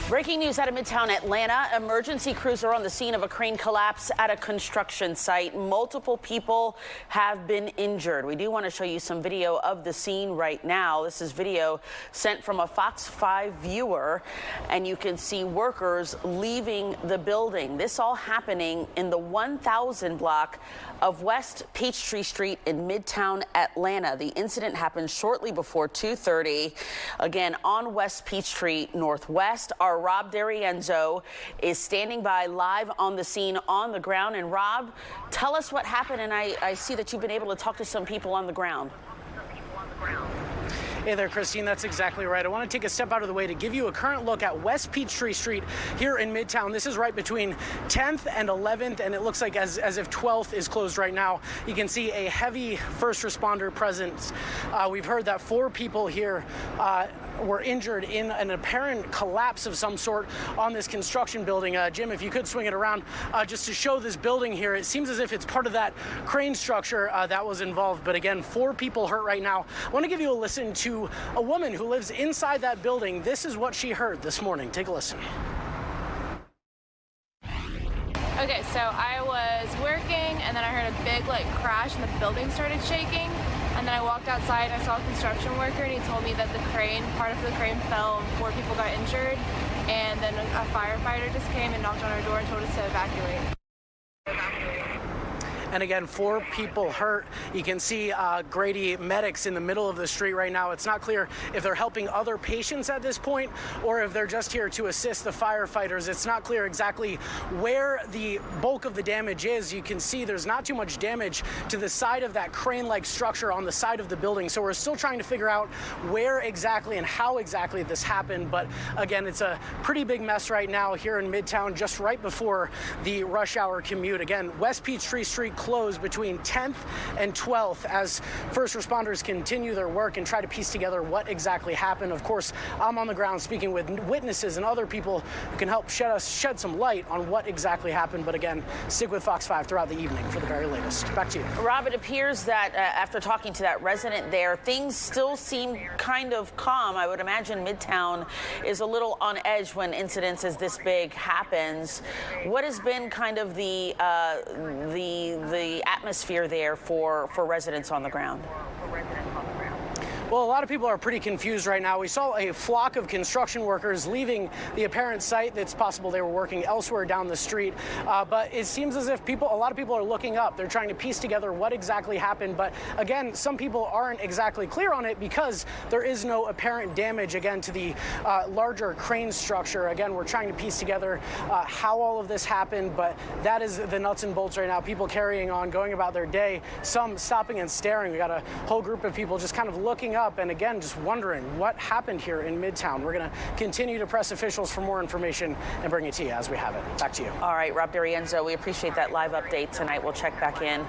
Breaking news out of Midtown Atlanta. Emergency crews are on the scene of a crane collapse at a construction site. Multiple people have been injured. We do want to show you some video of the scene right now. This is video sent from a Fox 5 viewer, and you can see workers leaving the building. This all happening in the 1000 block of West Peachtree Street in Midtown Atlanta. The incident happened shortly before 2:30, again on West Peachtree Northwest. Our Rob D'Arienzo is standing by live on the scene on the ground. And Rob, tell us what happened. And I see that you've been able to talk to some people on the ground. Hey there, Christine. That's exactly right. I want to take a step out of the way to give you a current look at West Peachtree Street here in Midtown. This is right between 10th and 11th, and it looks like as if 12th is closed right now. You can see a heavy first responder presence. We've heard that 4 people here were injured in an apparent collapse of some sort on this construction building. Jim, if you could swing it around just to show this building here. It seems as if it's part of that crane structure that was involved. But again, 4 people hurt right now. I want to give you a listen to a woman who lives inside that building. This is what she heard this morning. Take a listen. Okay, so I was working and then I heard a big crash and the building started shaking. And then I walked outside and I saw a construction worker and he told me that part of the crane fell and 4 people got injured. And then a firefighter just came and knocked on our door and told us to evacuate. And again, 4 people hurt. You can see Grady medics in the middle of the street right now. It's not clear if they're helping other patients at this point or if they're just here to assist the firefighters. It's not clear exactly where the bulk of the damage is. You can see there's not too much damage to the side of that crane-like structure on the side of the building. So we're still trying to figure out where exactly and how exactly this happened. But again, it's a pretty big mess right now here in Midtown, just right before the rush hour commute. Again, West Peachtree Street closed between 10th and 12th as first responders continue their work and try to piece together what exactly happened. Of course, I'm on the ground speaking with witnesses and other people who can help shed some light on what exactly happened. But again, stick with Fox 5 throughout the evening for the very latest. Back to you. Rob, it appears that after talking to that resident there, things still seem kind of calm. I would imagine Midtown is a little on edge when incidents as this big happens. What has been kind of the atmosphere there for residents on the ground? Well, a lot of people are pretty confused right now. We saw a flock of construction workers leaving the apparent site. It's possible they were working elsewhere down the street. But it seems as if a lot of people are looking up. They're trying to piece together what exactly happened. But again, some people aren't exactly clear on it because there is no apparent damage, again, to the larger crane structure. Again, we're trying to piece together how all of this happened. But that is the nuts and bolts right now. People carrying on, going about their day, some stopping and staring. We got a whole group of people just kind of looking up and again just wondering what happened here in Midtown. We're going to continue to press officials for more information and bring it to you as we have it. Back to you. All right, Rob D'Arienzo, we appreciate that live update tonight. We'll check back in.